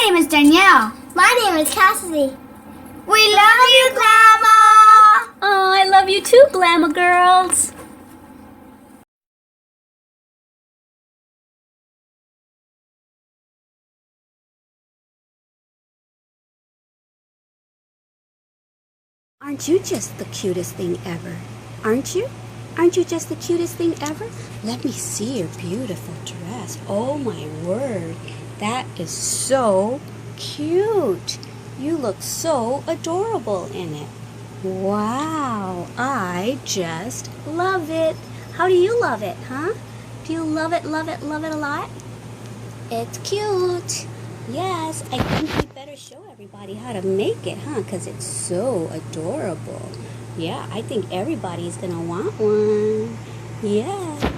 name is Danielle. My name is Cassidy. We love you, Glama! Oh, I love you too, Glama girls. Aren't you just the cutest thing ever? Aren't you? Aren't you just the cutest thing ever? Let me see your beautiful dress. Oh my word, that is so cute. You look so adorable in it. Wow, I just love it. How do you love it, huh? Do you love it a lot? It's cute. Yes, I think we better show everybody how to make it, huh? Because it's so adorable. Yeah, I think everybody's going to want one. Yes.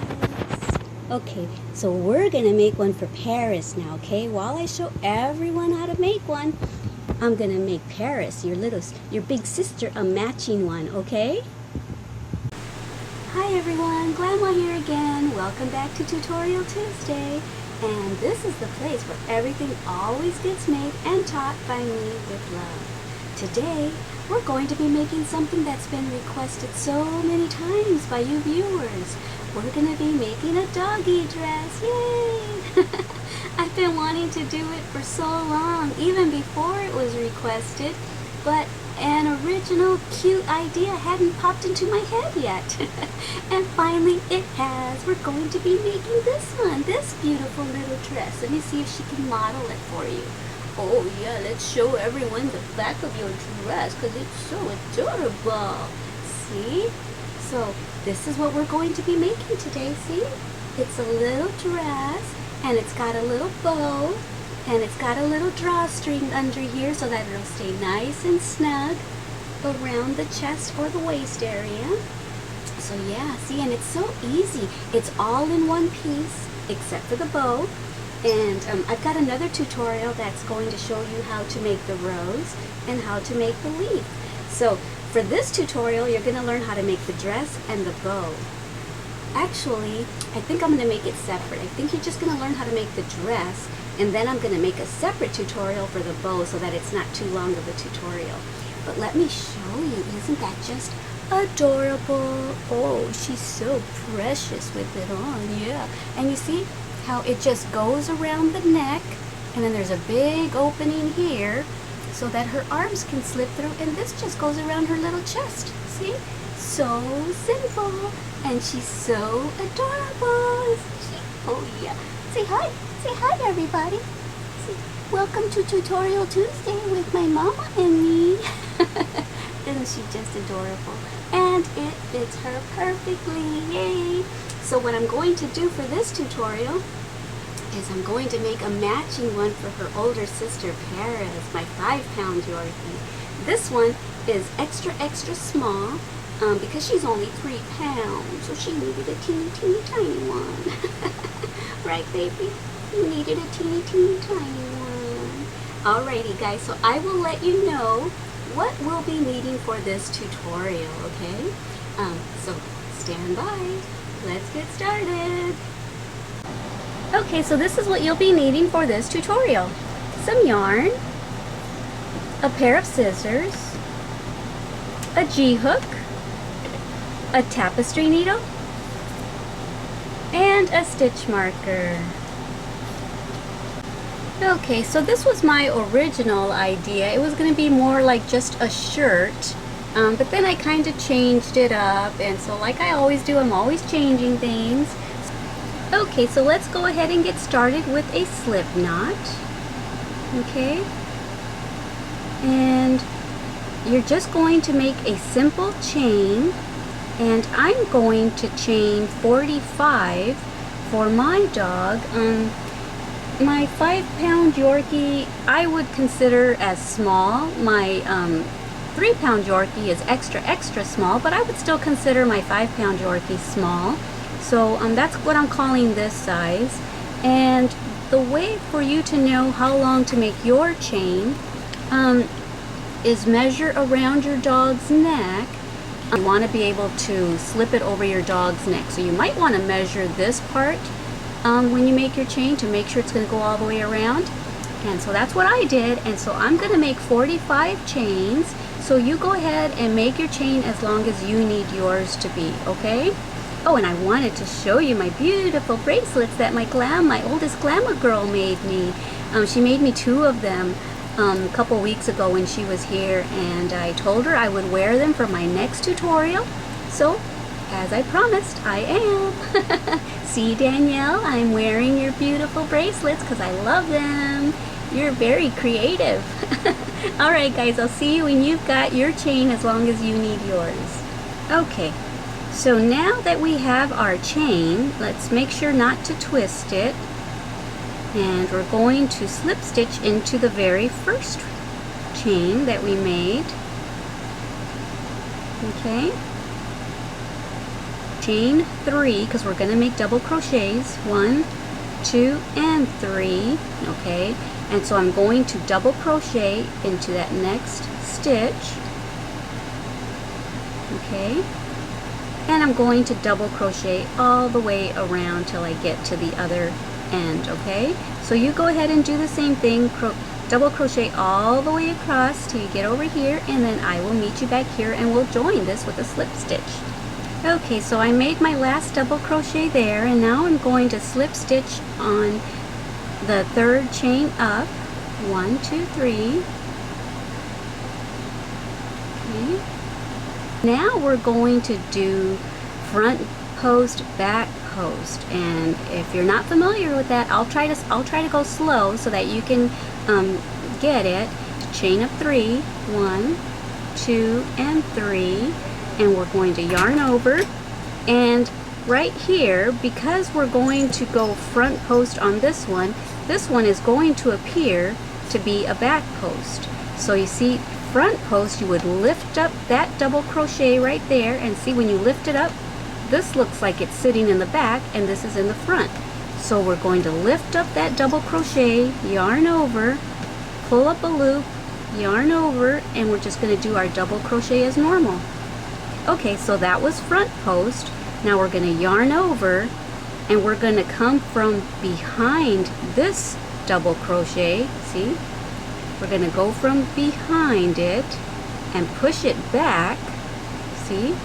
Okay, so we're going to make one for Paris now, okay? While I show everyone how to make one, I'm going to make Paris, your big sister, a matching one, okay? Hi everyone, Glama here again. Welcome back to Tutorial Tuesday. And this is the place where everything always gets made and taught by me with love. Today, we're going to be making something that's been requested so many times by you viewers. We're going to be making a doggy dress. Yay! I've been wanting to do it for so long, even before it was requested, but an original cute idea hadn't popped into my head yet. And finally it has. We're going to be making this one, this beautiful little dress. Let me see if she can model it for you. Oh yeah, let's show everyone the back of your dress because it's so adorable. See? So this is what we're going to be making today, see? It's a little dress and it's got a little bow. And it's got a little drawstring under here so that it'll stay nice and snug around the chest or the waist area. So yeah, see, and it's so easy. It's all in one piece except for the bow. And I've got another tutorial that's going to show you how to make the rose and how to make the leaf. So for this tutorial, you're going to learn how to make the dress and the bow. Actually, I think I'm going to make it separate. I think you're just going to learn how to make the dress, and then I'm going to make a separate tutorial for the bow so that it's not too long of a tutorial. But let me show you. Isn't that just adorable? Oh, she's so precious with it on, yeah. And you see how it just goes around the neck, and then there's a big opening here so that her arms can slip through, and this just goes around her little chest. See? So simple, and she's so adorable, isn't she? Oh yeah. Say hi. Say hi, everybody. Say, welcome to Tutorial Tuesday with my mama and me. Isn't she just adorable? And it fits her perfectly. Yay! So what I'm going to do for this tutorial is I'm going to make a matching one for her older sister, Paris, my 5-pound Yorkie. This one is extra small. Because she's only 3 pounds, so she needed a teeny tiny one. Right, baby? You needed a teeny tiny one. Alrighty, guys, so I will let you know what we'll be needing for this tutorial, okay? So stand by. Let's get started. Okay, so this is what you'll be needing for this tutorial. Some yarn, a pair of scissors, a G-hook, a tapestry needle, and a stitch marker. Okay, so this was my original idea. It was going to be more like just a shirt, but then I kind of changed it up, and so like I always do, I'm always changing things. Okay, so let's go ahead and get started with a slip knot. Okay, and you're just going to make a simple chain. And I'm going to chain 45 for my dog. My 5-pound Yorkie I would consider as small. My 3-pound Yorkie is extra small, but I would still consider my 5-pound Yorkie small. So that's what I'm calling this size. And the way for you to know how long to make your chain is measure around your dog's neck. You want to be able to slip it over your dog's neck. So you might want to measure this part when you make your chain to make sure it's going to go all the way around. And so that's what I did. And so I'm going to make 45 chains. So you go ahead and make your chain as long as you need yours to be, okay? Oh, and I wanted to show you my beautiful bracelets that my oldest Glama girl made me. She made me 2 of them a couple weeks ago when she was here, and I told her I would wear them for my next tutorial. So, as I promised, I am. See, Danielle, I'm wearing your beautiful bracelets because I love them. You're very creative. Alright guys, I'll see you when you've got your chain as long as you need yours. Okay, so now that we have our chain, let's make sure not to twist it. And we're going to slip stitch into the very first chain that we made. Okay. Chain 3, because we're going to make double crochets. 1, 2, and 3. Okay. And so I'm going to double crochet into that next stitch. Okay. And I'm going to double crochet all the way around till I get to the other end, okay? So you go ahead and do the same thing, double crochet all the way across till you get over here, and then I will meet you back here and we'll join this with a slip stitch. Okay, so I made my last double crochet there, and now I'm going to slip stitch on the 3rd chain up. 1, 2, 3. Okay. Now we're going to do front post, back post, and if you're not familiar with that, I'll try to go slow so that you can get it. Chain up 3, 1, 2, and 3, and we're going to yarn over. And right here, because we're going to go front post on this one is going to appear to be a back post. So you see, front post, you would lift up that double crochet right there, and see, when you lift it up, this looks like it's sitting in the back and this is in the front. So we're going to lift up that double crochet, yarn over, pull up a loop, yarn over, and we're just going to do our double crochet as normal. Okay, so that was front post. Now we're going to yarn over, and we're going to come from behind this double crochet. See? We're going to go from behind it and push it back. See?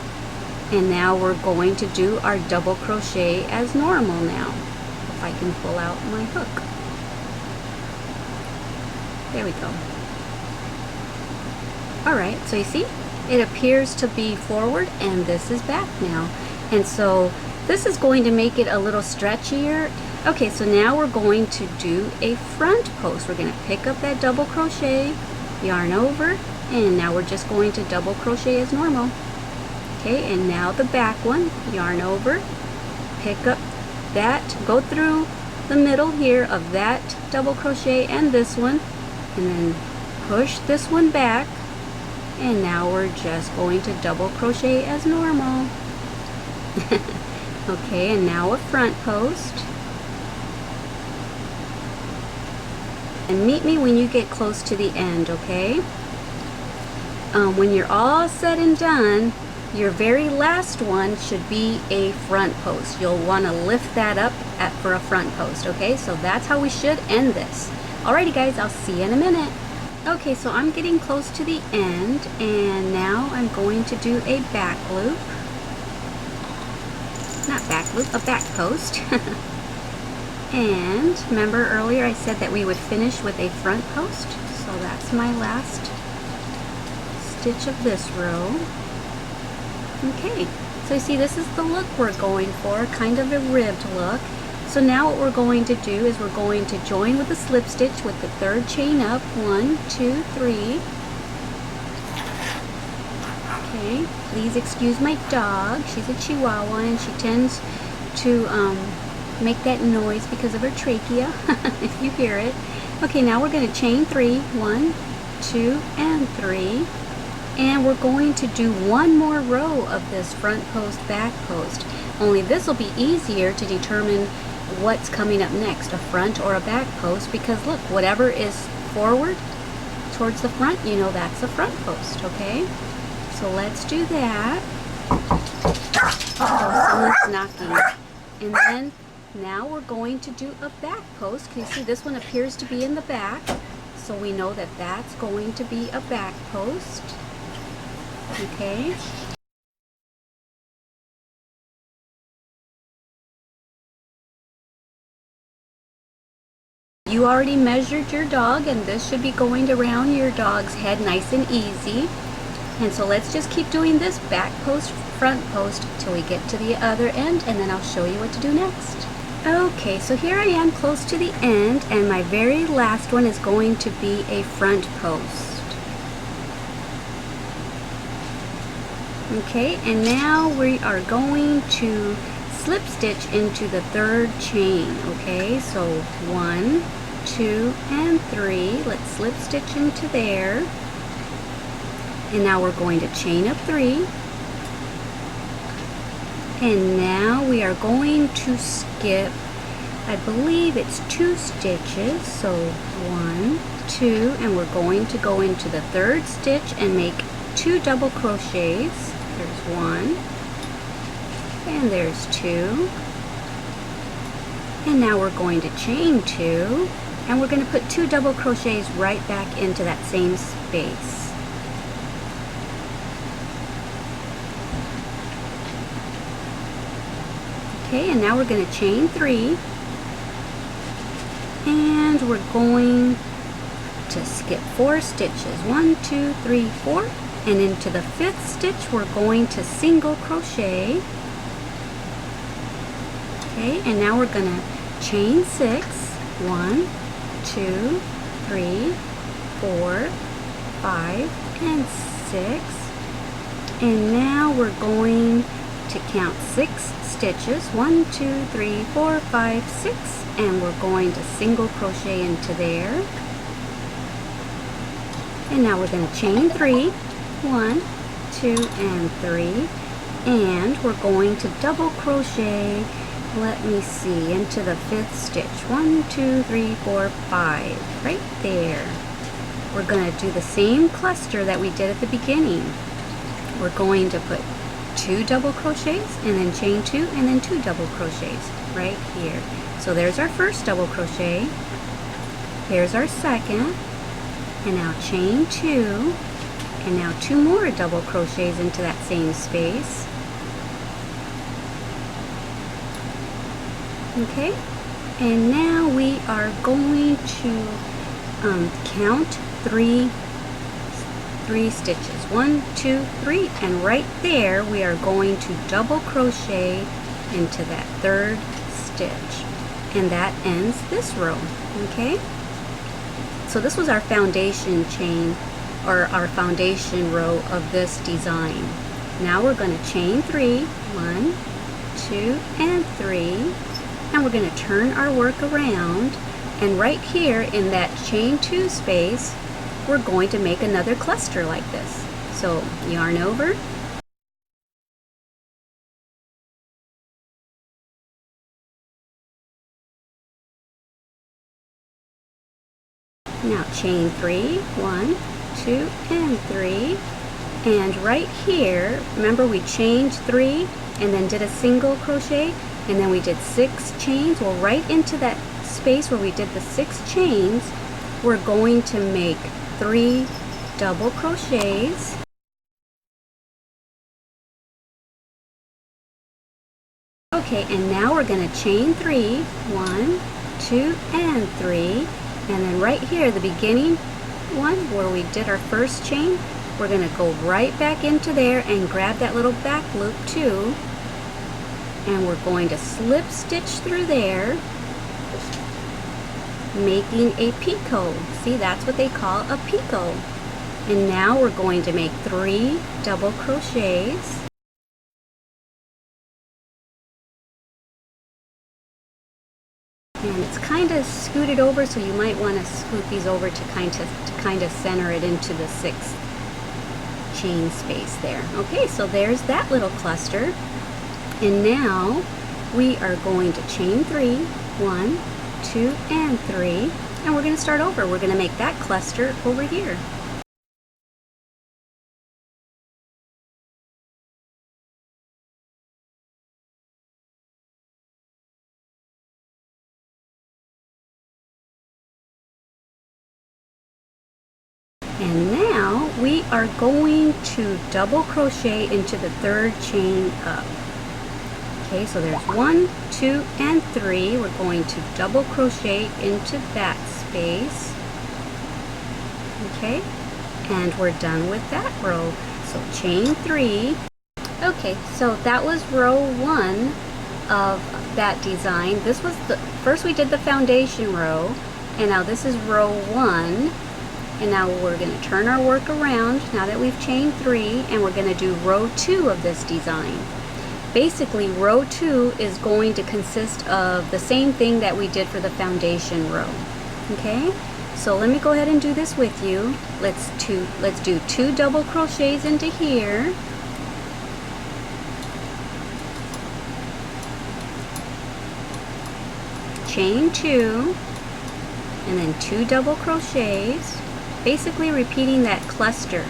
And now we're going to do our double crochet as normal now. If I can pull out my hook. There we go. Alright, so you see, it appears to be forward, and this is back now. And so this is going to make it a little stretchier. Okay, so now we're going to do a front post. We're going to pick up that double crochet, yarn over, and now we're just going to double crochet as normal. Okay, and now the back one, yarn over, pick up that, go through the middle here of that double crochet and this one, and then push this one back, and now we're just going to double crochet as normal. Okay, and now a front post. And meet me when you get close to the end, okay? When you're all said and done, your very last one should be a front post. You'll want to lift that up for a front post, okay? So that's how we should end this. Alrighty guys, I'll see you in a minute. Okay, so I'm getting close to the end, and now I'm going to do a back loop. Not back loop, a back post. And remember earlier I said that we would finish with a front post, so that's my last stitch of this row. Okay, so you see, this is the look we're going for, kind of a ribbed look. So now what we're going to do is we're going to join with a slip stitch with the 3rd chain up. 1, 2, 3. Okay, please excuse my dog. She's a Chihuahua and she tends to make that noise because of her trachea, if you hear it. Okay, now we're going to chain 3. 1, 2, and 3. And we're going to do one more row of this front post, back post. Only this will be easier to determine what's coming up next, a front or a back post, because look, whatever is forward towards the front, you know that's a front post, okay? So let's do that. Oh, someone's knocking. And then Now we're going to do a back post. Can you see this one appears to be in the back? So we know that that's going to be a back post. Okay. You already measured your dog, and this should be going around your dog's head nice and easy. And so let's just keep doing this back post, front post till we get to the other end, and then I'll show you what to do next. Okay, so here I am close to the end, and my very last one is going to be a front post. Okay, and now we are going to slip stitch into the third chain. Okay, so 1, 2, and 3. Let's slip stitch into there. And now we're going to chain up 3. And now we are going to skip, I believe it's 2 stitches. So 1, 2, and we're going to go into the third stitch and make 2 double crochets. There's 1. And there's 2. And now we're going to chain 2, and we're going to put 2 double crochets right back into that same space. Okay, and now we're going to chain 3, and we're going to skip 4 stitches. 1, 2, 3, 4, and into the 5th stitch we're going to single crochet. Okay, and now we're going to chain 6. 1, 2, 3, 4, 5, and 6. And now we're going to count 6 stitches. 1, 2, 3, 4, 5, 6, and we're going to single crochet into there. And now we're going to chain 3. 1, 2, and 3, and we're going to double crochet. Let me see, into the 5th stitch. 1, 2, 3, 4, 5, right there. We're going to do the same cluster that we did at the beginning. We're going to put 2 double crochets, and then chain 2, and then 2 double crochets right here. So there's our first double crochet. Here's our second, and now chain 2, and now 2 more double crochets into that same space. Okay, and now we are going to count 3 stitches. 1, 2, 3, and right there we are going to double crochet into that 3rd stitch, and that ends this row. Okay, so this was our foundation chain, or our foundation row of this design. Now we're going to chain 3. 1, 2, and 3. And we're going to turn our work around, and right here in that chain 2 space we're going to make another cluster like this. So yarn over, now chain 3, 1, 2, and 3, and right here, remember we chained 3 and then did a single crochet, and then we did 6 chains. Well, right into that space where we did the 6 chains, we're going to make 3 double crochets. Okay, and now we're going to chain 3. 1, 2, and 3, and then right here, the beginning one where we did our first chain, we're going to go right back into there and grab that little back loop too. And we're going to slip stitch through there, making a picot. See, that's what they call a picot. And now we're going to make 3 double crochets. And it's kind of scooted over, so you might want to scoot these over to kind of center it into the 6th chain space there. Okay, so there's that little cluster. And now we are going to chain 3, 1, 2, and 3, and we're going to start over. We're going to make that cluster over here. And now we are going to double crochet into the third chain up. Okay, so there's 1, 2, and 3. We're going to double crochet into that space. Okay, and we're done with that row. So chain 3. Okay, so that was row 1 of that design. This was the first we did the foundation row, and now this is row 1. And now we're going to turn our work around now that we've chained 3, and we're going to do row 2 of this design. Basically, row 2 is going to consist of the same thing that we did for the foundation row. Okay, so let me go ahead and do this with you. Let's do 2 double crochets into here. Chain 2, and then 2 double crochets, basically repeating that cluster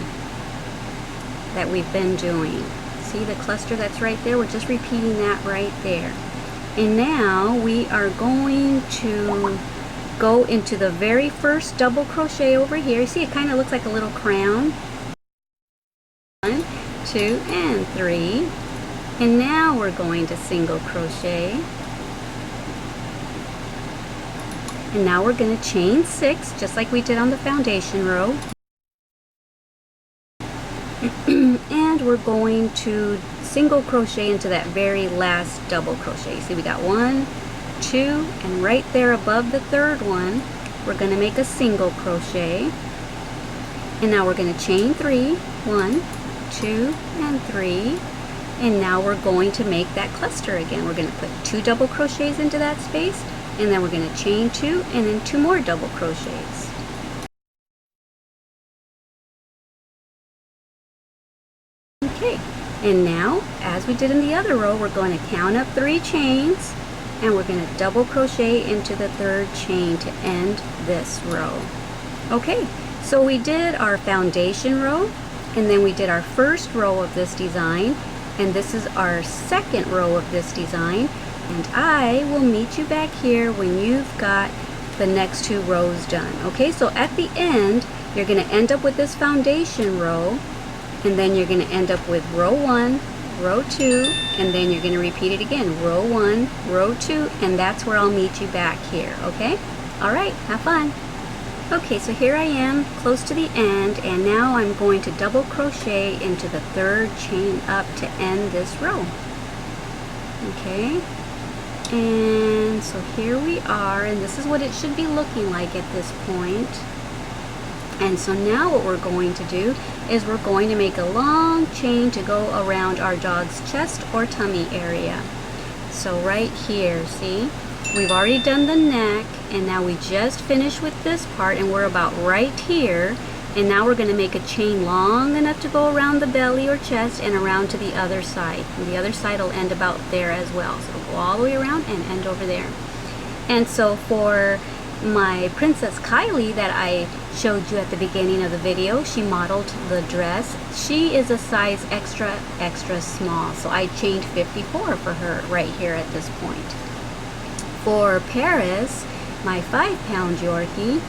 that we've been doing. See the cluster that's right there? We're just repeating that right there. And now we are going to go into the very first double crochet over here. You see it kind of looks like a little crown. 1, 2, and 3. And now we're going to single crochet. And now we're going to chain 6, just like we did on the foundation row. And we're going to single crochet into that very last double crochet. See, we got 1, 2, and right there above the third one, we're going to make a single crochet. And now we're going to chain 3, 1, 2, and 3. And now we're going to make that cluster again. We're going to put 2 double crochets into that space, and then we're going to chain 2 and then 2 more double crochets. Okay, and now as we did in the other row, we're going to count up 3 chains, and we're going to double crochet into the third chain to end this row. Okay, so we did our foundation row, and then we did our first row of this design, and this is our second row of this design. And I will meet you back here when you've got the next 2 rows done. Okay, so at the end, you're going to end up with this foundation row, and then you're going to end up with row 1, row 2, and then you're going to repeat it again. Row 1, row 2, and that's where I'll meet you back here. Okay? All right, have fun. Okay, so here I am, close to the end, and now I'm going to double crochet into the third chain up to end this row. Okay? And so here we are, and this is what it should be looking like at this point. And so now what we're going to do is we're going to make a long chain to go around our dog's chest or tummy area. So right here, see, we've already done the neck, and now we just finished with this part, and we're about right here. And now we're going to make a chain long enough to go around the belly or chest and around to the other side. And the other side will end about there as well. So it'll go all the way around and end over there. And so for my Princess Kylie that I showed you at the beginning of the video, she modeled the dress. She is a size extra, extra small. So I chained 54 for her right here at this point. For Paris, my 5-pound Yorkie,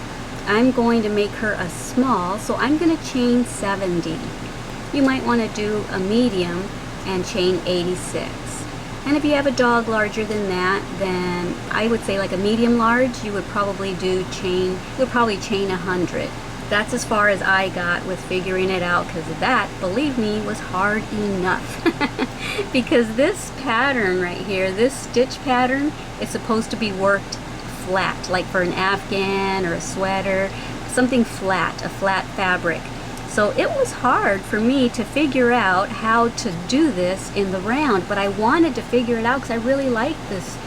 I'm going to make her a small, so I'm going to chain 70. You might want to do a medium and chain 86. And if you have a dog larger than that, then I would say like a medium large, you would probably chain 100. That's as far as I got with figuring it out, because that, believe me, was hard enough. Because this pattern right here, this stitch pattern, is supposed to be worked flat, like for an Afghan or a sweater, something flat, a flat fabric. So it was hard for me to figure out how to do this in the round, but I wanted to figure it out because I really like this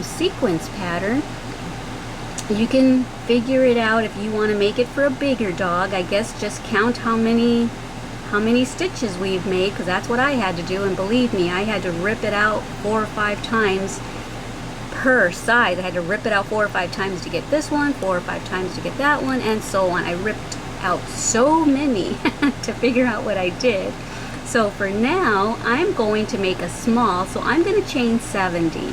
sequence pattern. You can figure it out if you want to make it for a bigger dog. I guess just count how many stitches we've made, because that's what I had to do, and believe me, I had to rip it out 4 or 5 times per size. I had to rip it out 4 or 5 times to get this one, 4 or 5 times to get that one, and so on. I ripped out so many to figure out what I did. So for now, I'm going to make a small, so I'm going to chain 70.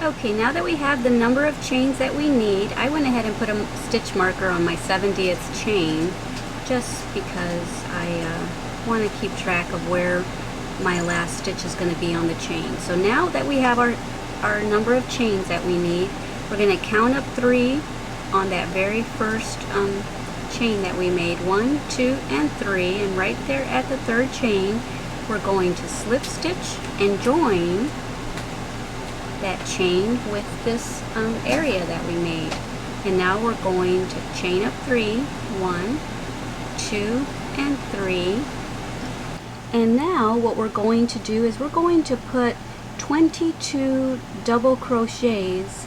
Okay, now that we have the number of chains that we need, I went ahead and put a stitch marker on my 70th chain just because I want to keep track of where my last stitch is going to be on the chain. So now that we have our number of chains that we need, we're going to count up 3 on that very first chain that we made. 1, 2, and 3, and right there at the 3rd chain, we're going to slip stitch and join that chain with this area that we made. And now we're going to chain up 3, 1, 2, and 3. And now what we're going to do is we're going to put 22 double crochets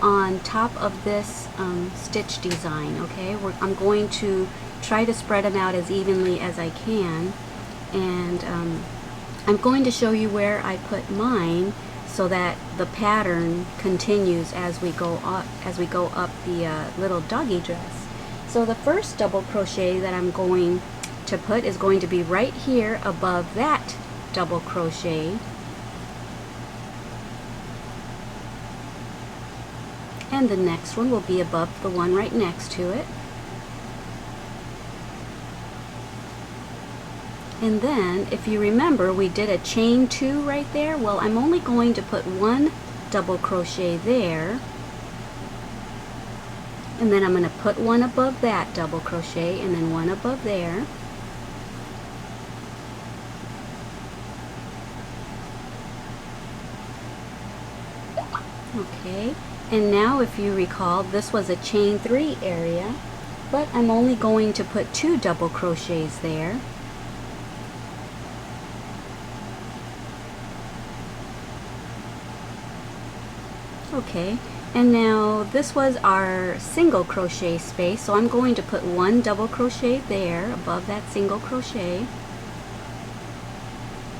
on top of this stitch design. Okay, I'm going to try to spread them out as evenly as I can, and I'm going to show you where I put mine so that the pattern continues as we go up the little doggy dress. So the first double crochet that I'm going to put is going to be right here above that double crochet, and the next one will be above the one right next to it. And then, if you remember, we did a chain 2 right there. Well, I'm only going to put 1 double crochet there, and then I'm going to put 1 above that double crochet, and then 1 above there. Okay, and now if you recall, this was a chain 3 area, but I'm only going to put 2 double crochets there. Okay, and now this was our single crochet space, so I'm going to put 1 double crochet there above that single crochet. I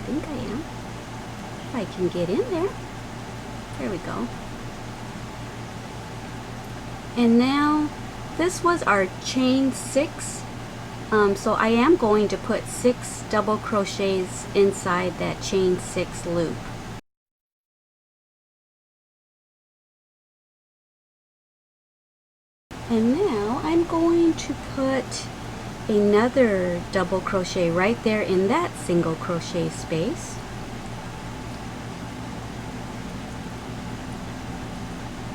think I am. If I can get in there. There we go. And now this was our chain 6, so I am going to put 6 double crochets inside that chain 6 loop. And now I'm going to put another double crochet right there in that single crochet space.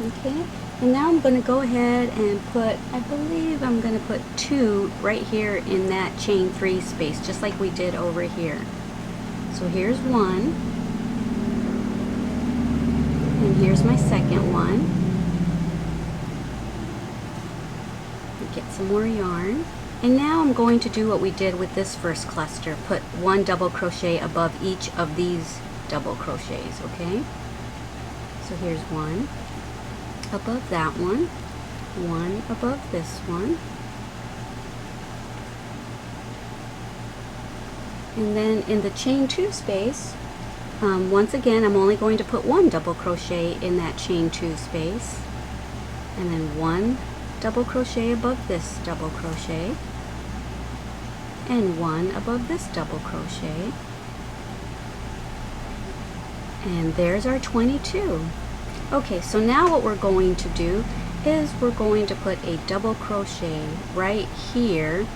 Okay, and now I'm going to go ahead and put, I believe I'm going to put 2 right here in that chain 3 space, just like we did over here. So here's 1, and here's my second one. Get some more yarn, and now I'm going to do what we did with this first cluster, put 1 double crochet above each of these double crochets. Okay, so here's 1 above that one, 1 above this one, and then in the chain 2 space, once again I'm only going to put 1 double crochet in that chain 2 space, and then 1 double crochet above this double crochet, and 1 above this double crochet, and there's our 22. Okay, so now what we're going to do is we're going to put a double crochet right here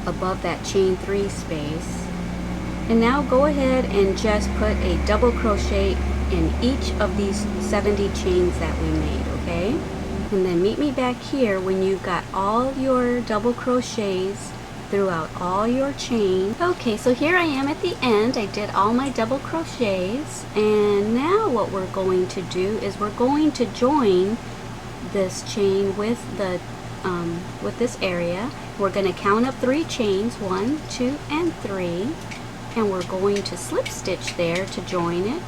above that chain 3 space, and now go ahead and just put a double crochet in each of these 70 chains that we made. Okay, and then meet me back here when you've got all your double crochets throughout all your chains. Okay, so here I am at the end. I did all my double crochets, and now what we're going to do is we're going to join this chain with the with this area. We're going to count up 3 chains, 1, 2, and 3, and we're going to slip stitch there to join it.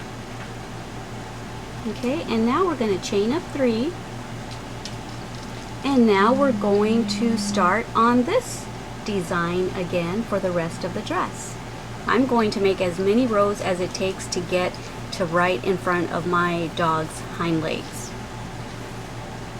Okay, and now we're going to chain up 3, and now we're going to start on this design again for the rest of the dress. I'm going to make as many rows as it takes to get to right in front of my dog's hind legs.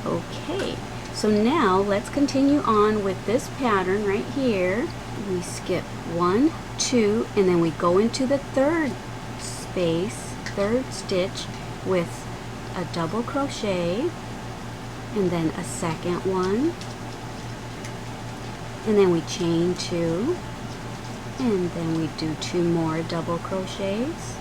Okay, so now let's continue on with this pattern right here. We skip 1, 2, and then we go into the 3rd space third stitch with a double crochet, and then a second one, and then we chain 2, and then we do 2 more double crochets.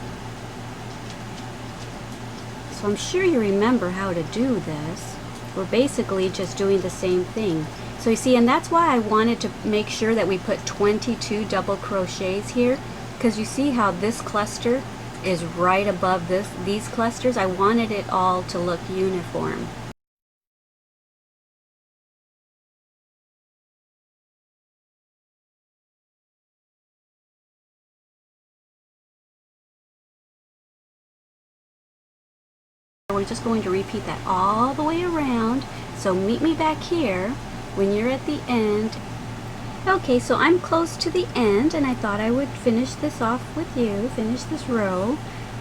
So I'm sure you remember how to do this. We're basically just doing the same thing. So you see, and that's why I wanted to make sure that we put 22 double crochets here, because you see how this cluster is right above these clusters. I wanted it all to look uniform. We're just going to repeat that all the way around. So meet me back here when you're at the end. Okay, so I'm close to the end, and I thought I would finish this off with you, finish this row.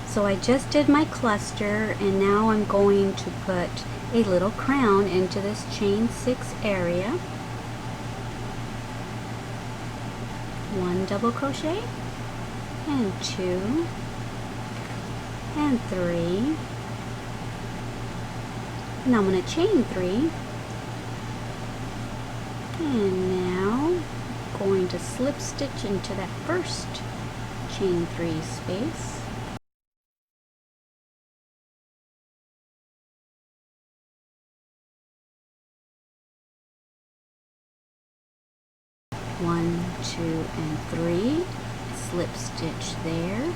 So I just did my cluster, and now I'm going to put a little crown into this chain 6 area. 1 double crochet, and 2, and 3. And I'm going to chain 3, and now I'm going to slip stitch into that first chain 3 space. One, 2, and 3, slip stitch there.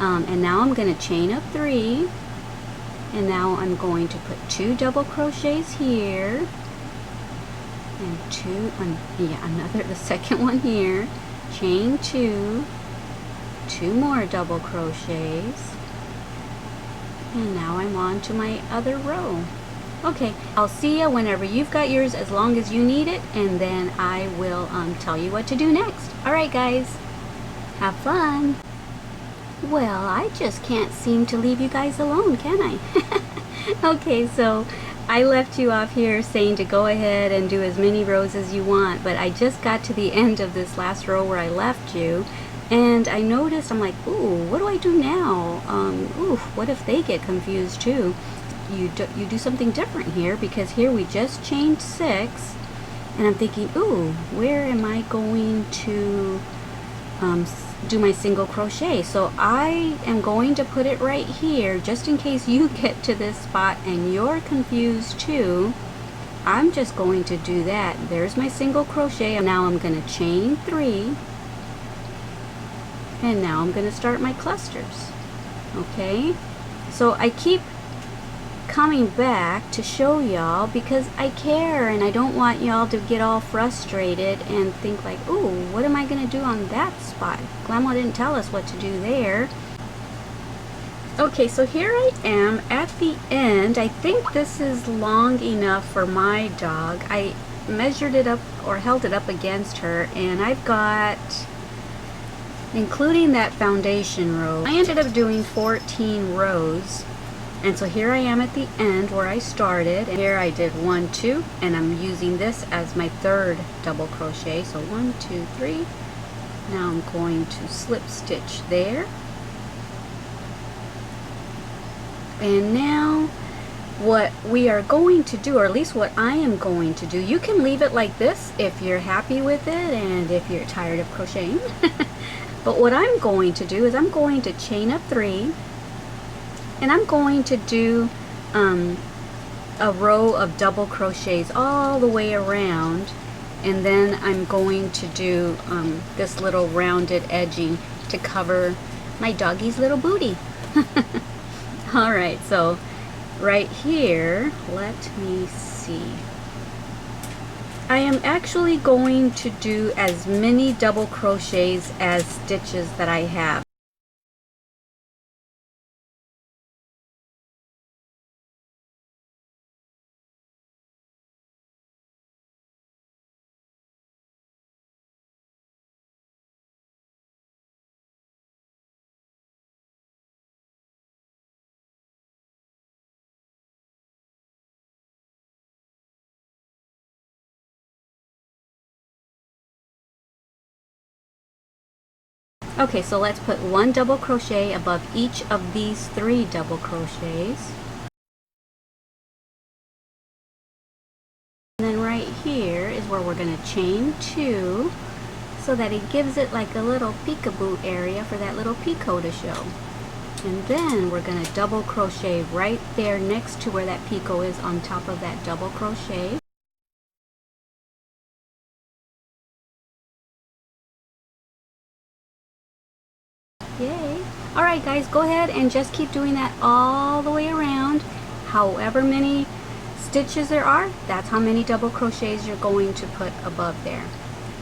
And now I'm going to chain up 3. And now I'm going to put 2 double crochets here, and the second one here, chain 2, 2 more double crochets, and now I'm on to my other row. Okay, I'll see you whenever you've got yours, as long as you need it, and then I will tell you what to do next. Alright guys, have fun! Well, I just can't seem to leave you guys alone, can I? Okay, so I left you off here saying to go ahead and do as many rows as you want, but I just got to the end of this last row where I left you, and I noticed, I'm like, ooh, what do I do now? Ooh, what if they get confused too? You do something different here, because here we just chained 6, and I'm thinking, ooh, where am I going to do my single crochet? So I am going to put it right here, just in case you get to this spot and you're confused too. I'm just going to do that. There's my single crochet. Now I'm going to chain 3, and now I'm going to start my clusters. Okay, so I keep coming back to show y'all because I care, and I don't want y'all to get all frustrated and think like, ooh, what am I going to do on that spot? Glama didn't tell us what to do there. Okay, so here I am at the end. I think this is long enough for my dog. I measured it up, or held it up against her, and I've got, including that foundation row, I ended up doing 14 rows. And so here I am at the end where I started, and here I did 1, 2, and I'm using this as my third double crochet. So 1, 2, 3. Now I'm going to slip stitch there. And now what we are going to do, or at least what I am going to do, you can leave it like this if you're happy with it and if you're tired of crocheting. But what I'm going to do is I'm going to chain up 3, and I'm going to do a row of double crochets all the way around, and then I'm going to do this little rounded edging to cover my doggy's little booty. Alright, so right here, let me see. I am actually going to do as many double crochets as stitches that I have. Okay, so let's put 1 double crochet above each of these 3 double crochets. And then right here is where we're going to chain 2 so that it gives it like a little peekaboo area for that little picot to show. And then we're going to double crochet right there next to where that picot is on top of that double crochet. Yay! Alright guys, go ahead and just keep doing that all the way around. However many stitches there are, that's how many double crochets you're going to put above there.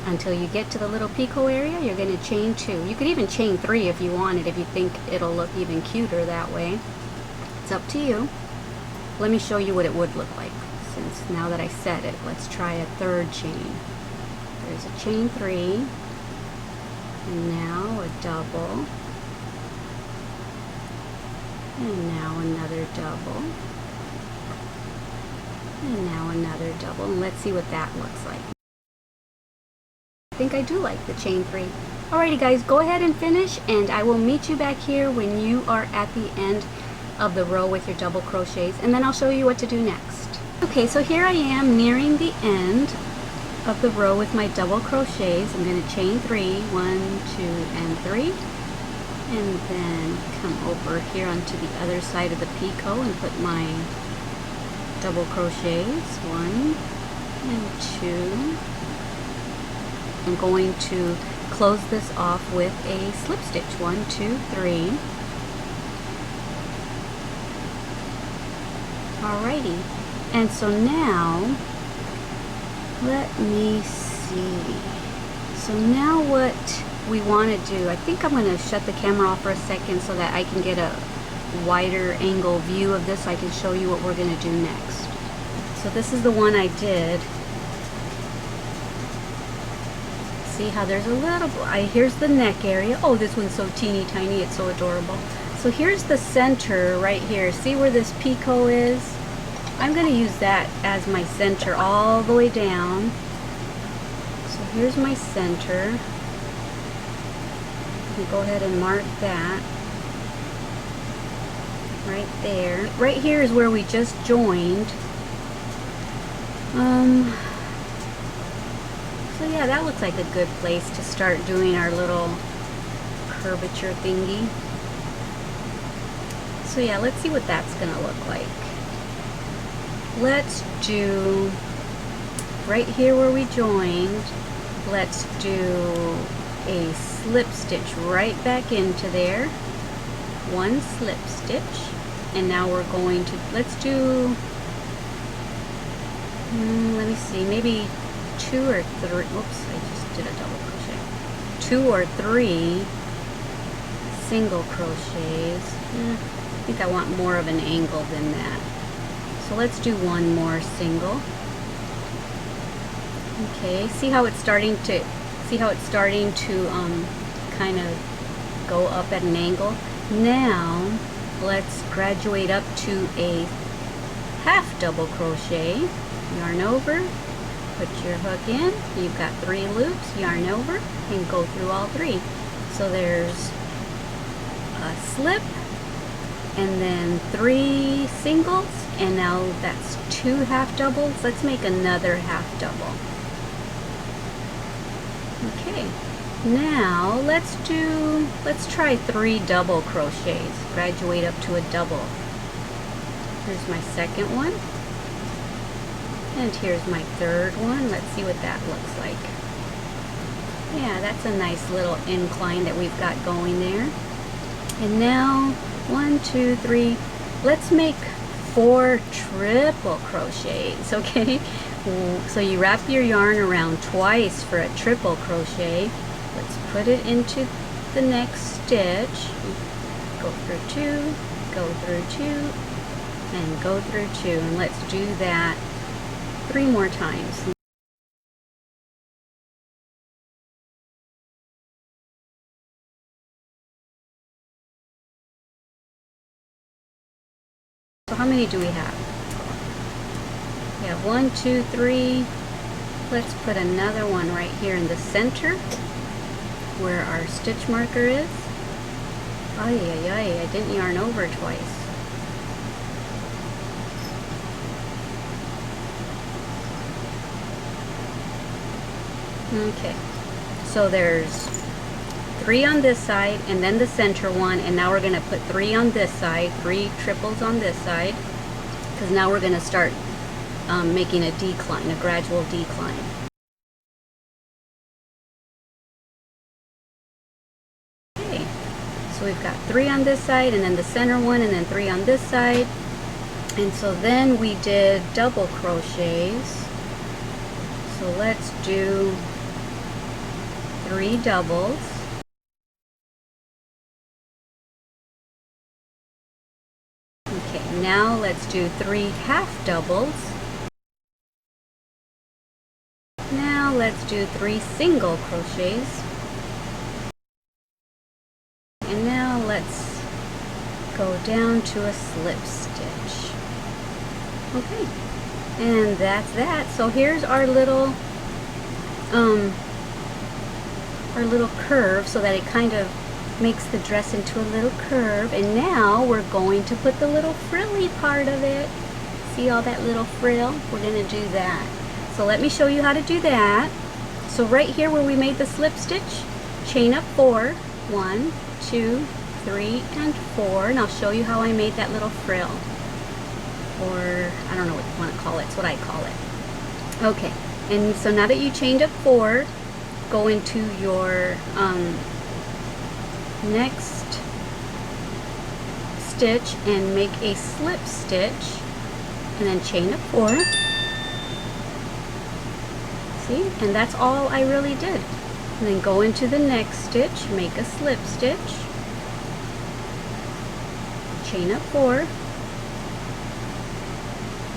Until you get to the little picot area, you're going to chain 2. You could even chain 3 if you wanted, if you think it'll look even cuter that way. It's up to you. Let me show you what it would look like. Since now that I said it, let's try a 3rd chain. There's a chain 3, and now a double, and now another double, and now another double, and let's see what that looks like. I think I do like the chain 3. Alrighty guys, go ahead and finish, and I will meet you back here when you are at the end of the row with your double crochets, and then I'll show you what to do next. Okay, so here I am nearing the end of the row with my double crochets. I'm going to chain 3, 1, 2, and 3, and then come over here onto the other side of the picot and put my double crochets, 1 and 2. I'm going to close this off with a slip stitch, 1, 2, 3. Alrighty, and so now let me see. So now what we want to do, I think I'm going to shut the camera off for a second so that I can get a wider angle view of this so I can show you what we're going to do next. So this is the one I did. See how there's a little, here's the neck area. Oh, this one's so teeny tiny, it's so adorable. So here's the center right here. See where this picot is? I'm going to use that as my center all the way down. So here's my center. You go ahead and mark that right there. Right here is where we just joined. So yeah, that looks like a good place to start doing our little curvature thingy. So yeah, let's see what that's gonna look like. Let's do, right here where we joined, let's do a slip stitch right back into there. 1 slip stitch. And now we're going to, let's do, let me see, maybe 2 or 3, whoops, I just did a double crochet. 2 or 3 single crochets. I think I want more of an angle than that. So let's do 1 more single. Okay, see how it's starting to kind of go up at an angle. Now let's graduate up to a half double crochet. Yarn over, put your hook in. You've got 3 loops, yarn over, and go through all 3. So there's a slip, and then 3 singles, and now that's 2 half doubles. Let's make another half double. Okay, now let's try 3 double crochets. Graduate up to a double. Here's my second one, and here's my third one. Let's see what that looks like. Yeah, that's a nice little incline that we've got going there. And now 1, 2, 3, let's make 4 triple crochets. Okay, so you wrap your yarn around twice for a triple crochet. Let's put it into the next stitch. Go through 2, go through 2, and go through 2, and let's do that 3 more times. So how many do we have? We have 1, 2, 3. Let's put another one right here in the center. where our stitch marker is. Ay, ay, ay, I didn't yarn over twice. Okay, so there's 3 on this side and then the center one, and now we're going to put 3 on this side, 3 triples on this side, because now we're going to start making a decline, a gradual decline. Okay, so we've got 3 on this side and then the center one and then 3 on this side, and so then we did double crochets. So let's do 3 doubles. Okay, now let's do 3 half doubles. Now let's do 3 single crochets. And now let's go down to a slip stitch. Okay, and that's that. So here's our little curve, so that it kind of makes the dress into a little curve. And now we're going to put the little frilly part of it. See all that little frill? We're going to do that. So let me show you how to do that. So right here where we made the slip stitch, chain up 4, 1, 2, 3, and 4, and I'll show you how I made that little frill, or I don't know what you want to call it. It's what I call it. Okay, and so now that you chained up 4, go into your next stitch and make a slip stitch, and then chain up 4. See, and that's all I really did. And then go into the next stitch, make a slip stitch, chain up 4.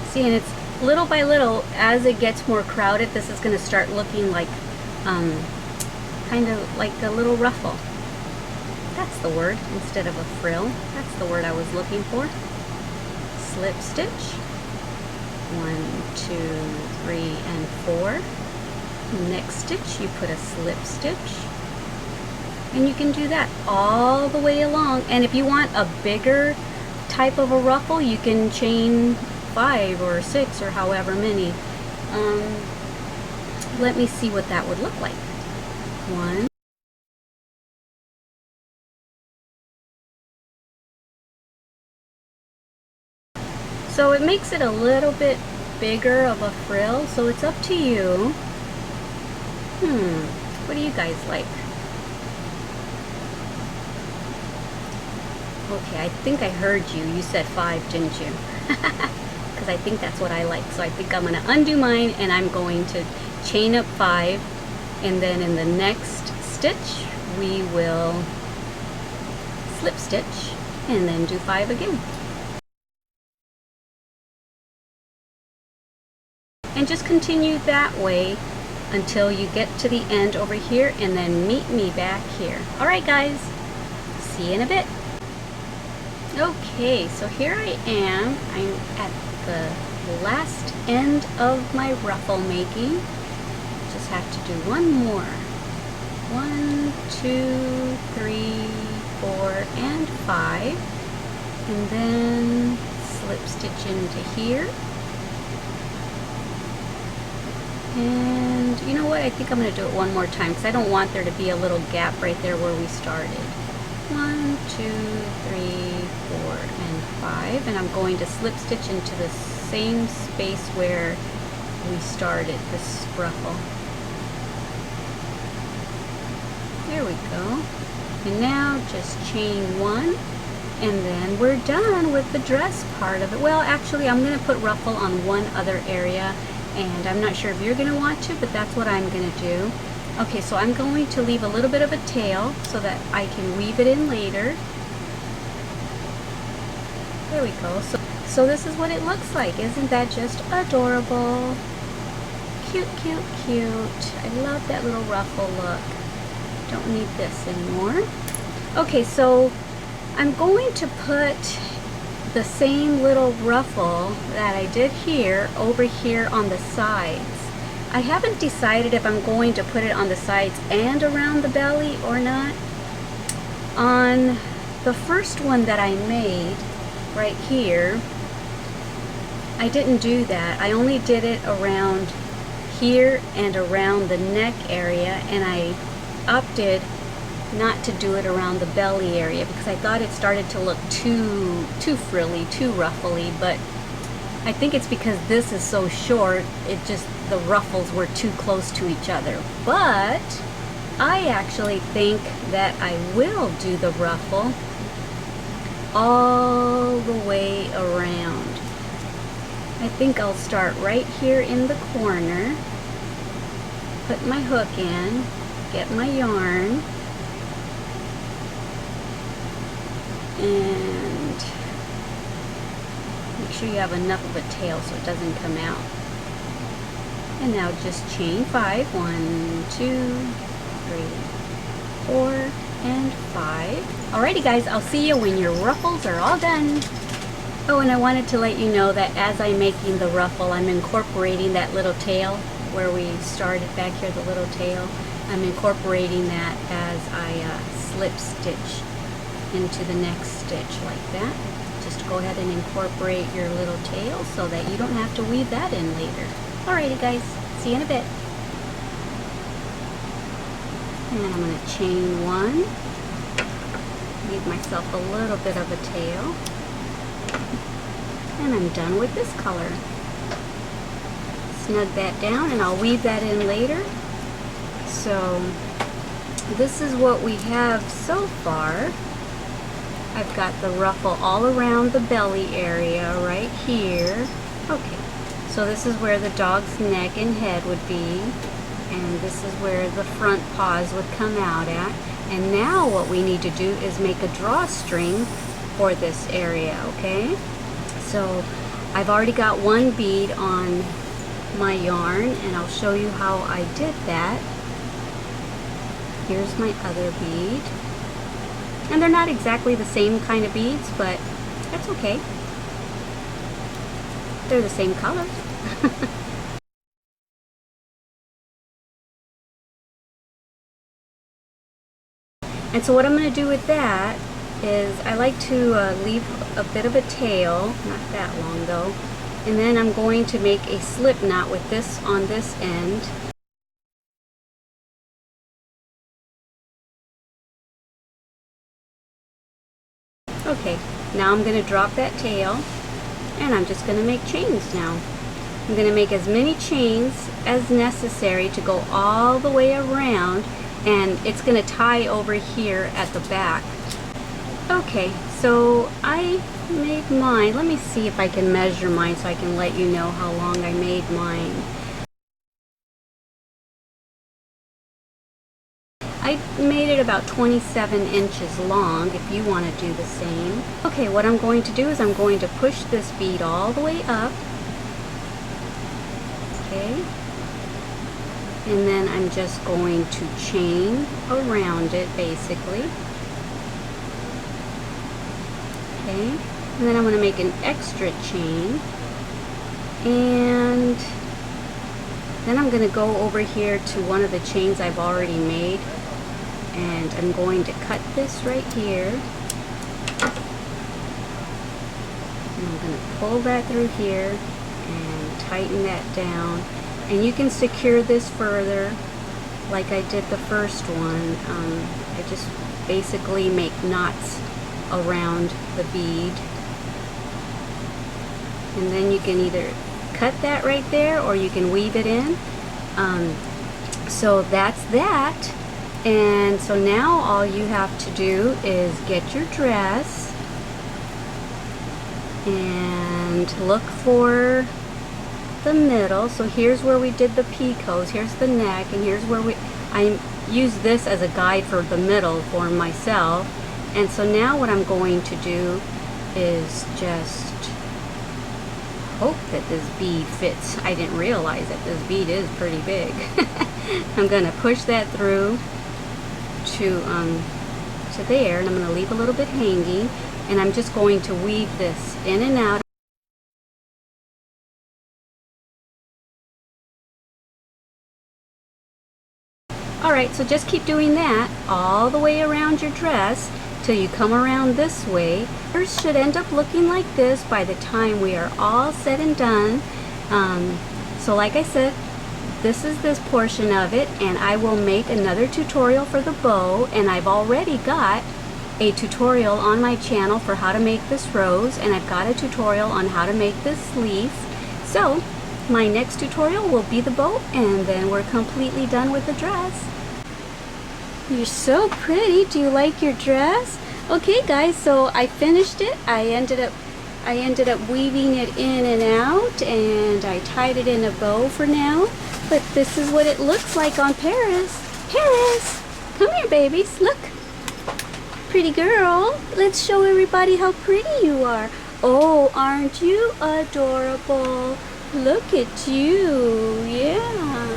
See, and it's little by little, as it gets more crowded, this is going to start looking like kind of like a little ruffle. That's the word, instead of a frill. That's the word I was looking for. Slip stitch, 1, 2, 3, and 4. Next stitch, you put a slip stitch, and you can do that all the way along. And if you want a bigger type of a ruffle, you can chain 5 or 6 or however many. Let me see what that would look like. 1, so it makes it a little bit bigger of a frill, so it's up to you. What do you guys like? Okay, I think I heard you. You said 5, didn't you? Because I think that's what I like. So I think I'm going to undo mine, and I'm going to chain up 5, and then in the next stitch we will slip stitch and then do 5 again. And just continue that way until you get to the end over here, and then meet me back here. Alright guys, see you in a bit. Okay, so here I am. I'm at the last end of my ruffle making. Just have to do one more. 1, 2, 3, 4, and 5. And then slip stitch into here. And you know what? I think I'm going to do it one more time, because I don't want there to be a little gap right there where we started. 1, 2, 3, 4, and 5. And I'm going to slip stitch into the same space where we started this ruffle. There we go. And now just chain 1, and then we're done with the dress part of it. Well, actually, I'm going to put ruffle on one other area, and I'm not sure if you're going to want to, but that's what I'm going to do. Okay, so I'm going to leave a little bit of a tail so that I can weave it in later. There we go. So this is what it looks like. Isn't that just adorable? Cute, cute, cute. I love that little ruffle look. Don't need this anymore. Okay, so I'm going to put the same little ruffle that I did here over here on the sides. I haven't decided if I'm going to put it on the sides and around the belly or not. On the first one that I made right here, I didn't do that. I only did it around here and around the neck area, and I opted not to do it around the belly area because I thought it started to look too frilly, too ruffly, but I think it's because this is so short, the ruffles were too close to each other. But I actually think that I will do the ruffle all the way around. I think I'll start right here in the corner, put my hook in, get my yarn, and make sure you have enough of a tail so it doesn't come out. And now just chain 5, 1, 2, 3, 4, and 5. Alrighty guys, I'll see you when your ruffles are all done. Oh, and I wanted to let you know that as I'm making the ruffle, I'm incorporating that little tail where we started back here, the little tail. I'm incorporating that as I slip stitch into the next stitch like that. Just go ahead and incorporate your little tail so that you don't have to weave that in later. Alrighty guys, see you in a bit. And I'm going to chain 1, leave myself a little bit of a tail, and I'm done with this color. Snug that down and I'll weave that in later. So this is what we have so far. I've got the ruffle all around the belly area right here. Okay, so this is where the dog's neck and head would be, and this is where the front paws would come out at. And now what we need to do is make a drawstring for this area, okay? So I've already got one bead on my yarn, and I'll show you how I did that. Here's my other bead. And they're not exactly the same kind of beads, but that's okay. They're the same color. And so what I'm going to do with that is I like to leave a bit of a tail, not that long though, and then I'm going to make a slip knot with this on this end. Okay, now I'm going to drop that tail, and I'm just going to make chains now. I'm going to make as many chains as necessary to go all the way around, and it's going to tie over here at the back. Okay, so I made mine. Let me see if I can measure mine so I can let you know how long I made mine. I made it about 27 inches long if you want to do the same. Okay, what I'm going to do is I'm going to push this bead all the way up. Okay. And then I'm just going to chain around it basically. Okay. And then I'm going to make an extra chain. And then I'm going to go over here to one of the chains I've already made. And I'm going to cut this right here. And I'm going to pull that through here and tighten that down. And you can secure this further like I did the first one. I just basically make knots around the bead. And then you can either cut that right there or you can weave it in. So that's that. And so now all you have to do is get your dress and look for the middle. So here's where we did the picots, here's the neck, and here's where I use this as a guide for the middle for myself. And so now what I'm going to do is just hope that this bead fits. I didn't realize that this bead is pretty big. I'm going to push that through to there, and I'm going to leave a little bit hanging, and I'm just going to weave this in and out Alright, so just keep doing that all the way around your dress till you come around this way. Yours should end up looking like this by the time we are all said and done. So like I said, this is this portion of it, and I will make another tutorial for the bow, and I've already got a tutorial on my channel for how to make this rose, and I've got a tutorial on how to make this leaf. So my next tutorial will be the bow, and then we're completely done with the dress. You're so pretty. Do you like your dress? Okay guys, so I finished it. I ended up weaving it in and out, and I tied it in a bow for now. But this is what it looks like on Paris. Paris, come here babies, look. Pretty girl. Let's show everybody how pretty you are. Oh, aren't you adorable? Look at you. Yeah.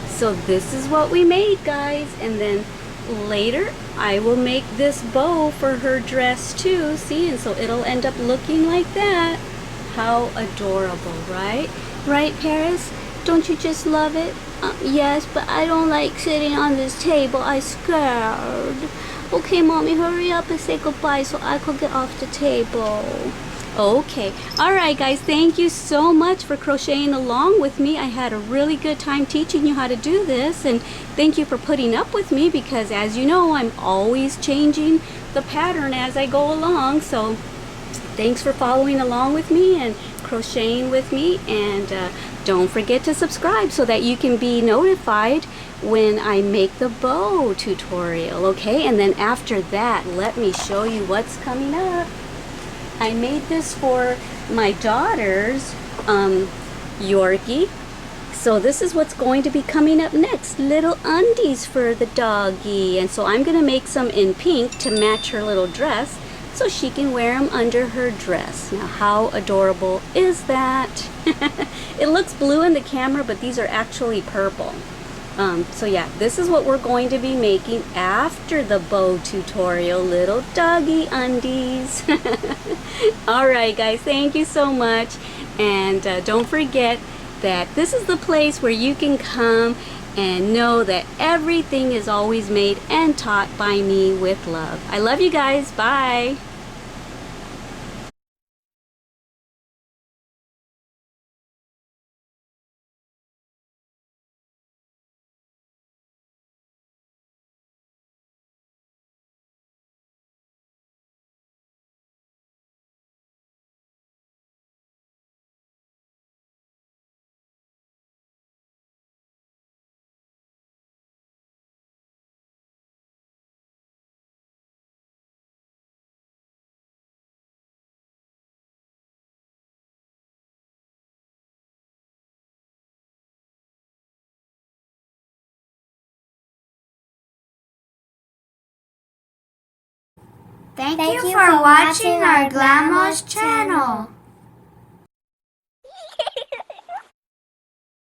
So this is what we made, guys. And then later I will make this bow for her dress too. See, and so it'll end up looking like that. How adorable, right? Right, Paris? Don't you just love it? Yes, but I don't like sitting on this table. I'm scared. Okay, Mommy, hurry up and say goodbye so I could get off the table. Okay. Alright, guys. Thank you so much for crocheting along with me. I had a really good time teaching you how to do this. And thank you for putting up with me because, as you know, I'm always changing the pattern as I go along. So thanks for following along with me and crocheting with me. And don't forget to subscribe so that you can be notified when I make the bow tutorial, okay? And then after that, let me show you what's coming up. I made this for my daughter's Yorkie. So this is what's going to be coming up next. Little undies for the doggy. And so I'm going to make some in pink to match her little dress so she can wear them under her dress. Now how adorable is that? It looks blue in the camera, but these are actually purple. So yeah, this is what we're going to be making after the bow tutorial. Little doggy undies. Alright guys, thank you so much. And don't forget that this is the place where you can come and know that everything is always made and taught by me with love. I love you guys. Bye. Thank you for watching our Glama's channel.